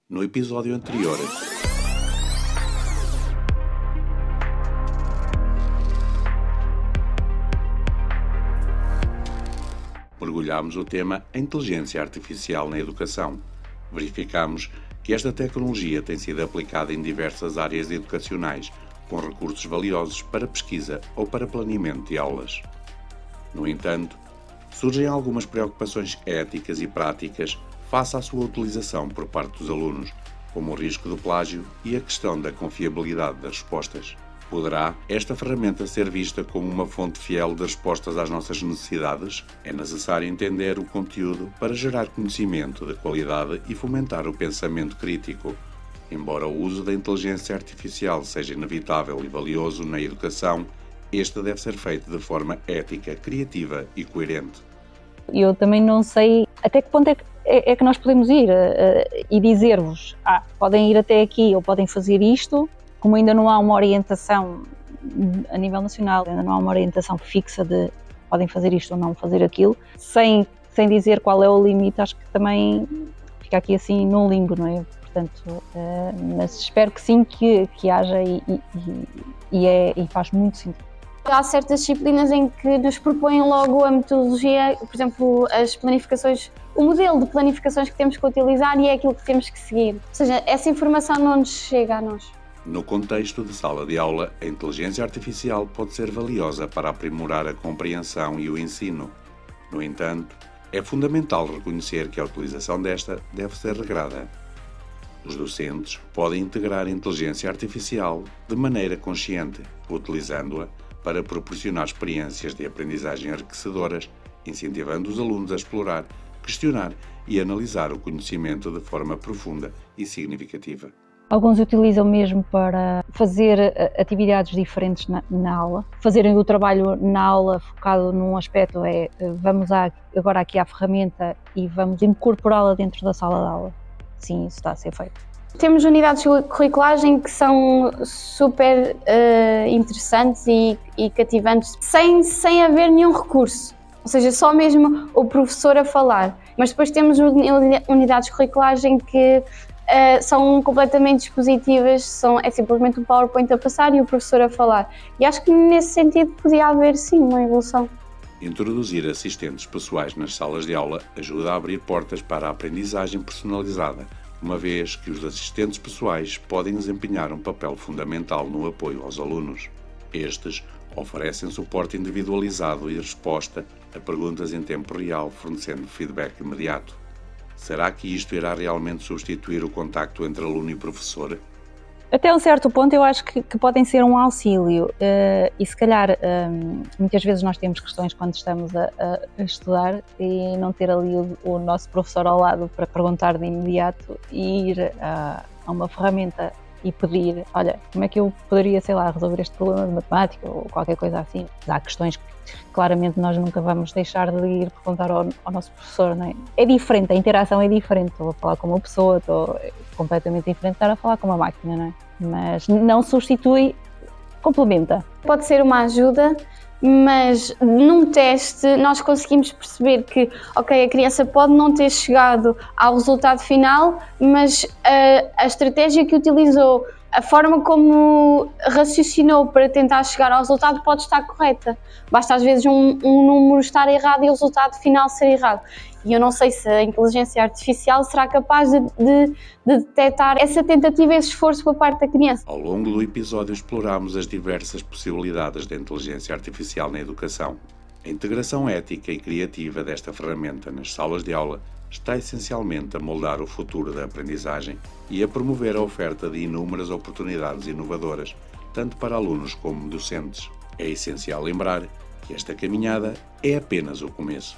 No episódio anterior, mergulhámos o tema Inteligência Artificial na Educação. Verificámos que esta tecnologia tem sido aplicada em diversas áreas educacionais, com recursos valiosos para pesquisa ou para planeamento de aulas. No entanto, surgem algumas preocupações éticas e práticas face à sua utilização por parte dos alunos, como o risco do plágio e a questão da confiabilidade das respostas. Poderá esta ferramenta ser vista como uma fonte fiel de respostas às nossas necessidades? É necessário entender o conteúdo para gerar conhecimento de qualidade e fomentar o pensamento crítico. Embora o uso da inteligência artificial seja inevitável e valioso na educação, este deve ser feito de forma ética, criativa e coerente. Eu também não sei até que ponto é que nós podemos ir e dizer-vos, podem ir até aqui ou podem fazer isto, como ainda não há uma orientação a nível nacional, ainda não há uma orientação fixa de podem fazer isto ou não fazer aquilo, sem dizer qual é o limite, acho que também fica aqui assim num limbo, não é? Portanto, mas espero que sim, que haja e faz muito sentido. Há certas disciplinas em que nos propõem logo a metodologia, por exemplo, as planificações, o modelo de planificações que temos que utilizar e é aquilo que temos que seguir. Ou seja, essa informação não nos chega a nós. No contexto de sala de aula, a inteligência artificial pode ser valiosa para aprimorar a compreensão e o ensino. No entanto, é fundamental reconhecer que a utilização desta deve ser regrada. Os docentes podem integrar a inteligência artificial de maneira consciente, utilizando-a para proporcionar experiências de aprendizagem enriquecedoras, incentivando os alunos a explorar, questionar e analisar o conhecimento de forma profunda e significativa. Alguns utilizam mesmo para fazer atividades diferentes na aula, fazerem o trabalho na aula focado num aspecto vamos agora aqui à ferramenta e vamos incorporá-la dentro da sala de aula. Sim, isso está a ser feito. Temos unidades curriculares que são super interessantes e cativantes, sem haver nenhum recurso, ou seja, só mesmo o professor a falar. Mas depois temos unidades curriculares em que são completamente dispositivas, é simplesmente um PowerPoint a passar e o professor a falar. E acho que nesse sentido podia haver sim uma evolução. Introduzir assistentes pessoais nas salas de aula ajuda a abrir portas para a aprendizagem personalizada, uma vez que os assistentes pessoais podem desempenhar um papel fundamental no apoio aos alunos. Estes oferecem suporte individualizado e resposta a perguntas em tempo real, fornecendo feedback imediato. Será que isto irá realmente substituir o contacto entre aluno e professor? Até um certo ponto eu acho que podem ser um auxílio e se calhar muitas vezes nós temos questões quando estamos a estudar e não ter ali o nosso professor ao lado para perguntar de imediato e ir a uma ferramenta e pedir, olha, como é que eu poderia, resolver este problema de matemática ou qualquer coisa assim. Há questões que claramente nós nunca vamos deixar de ir perguntar ao nosso professor, não é? É diferente, a interação é diferente, estou a falar com uma pessoa, é completamente diferente de estar a falar com uma máquina, não é? Mas não substitui, complementa. Pode ser uma ajuda, mas num teste nós conseguimos perceber que, ok, a criança pode não ter chegado ao resultado final, mas a estratégia que utilizou, a forma como raciocinou para tentar chegar ao resultado pode estar correta. Basta às vezes um número estar errado e o resultado final ser errado. E eu não sei se a inteligência artificial será capaz de detectar essa tentativa, esse esforço por parte da criança. Ao longo do episódio explorámos as diversas possibilidades da inteligência artificial na educação. A integração ética e criativa desta ferramenta nas salas de aula está essencialmente a moldar o futuro da aprendizagem e a promover a oferta de inúmeras oportunidades inovadoras, tanto para alunos como docentes. É essencial lembrar que esta caminhada é apenas o começo.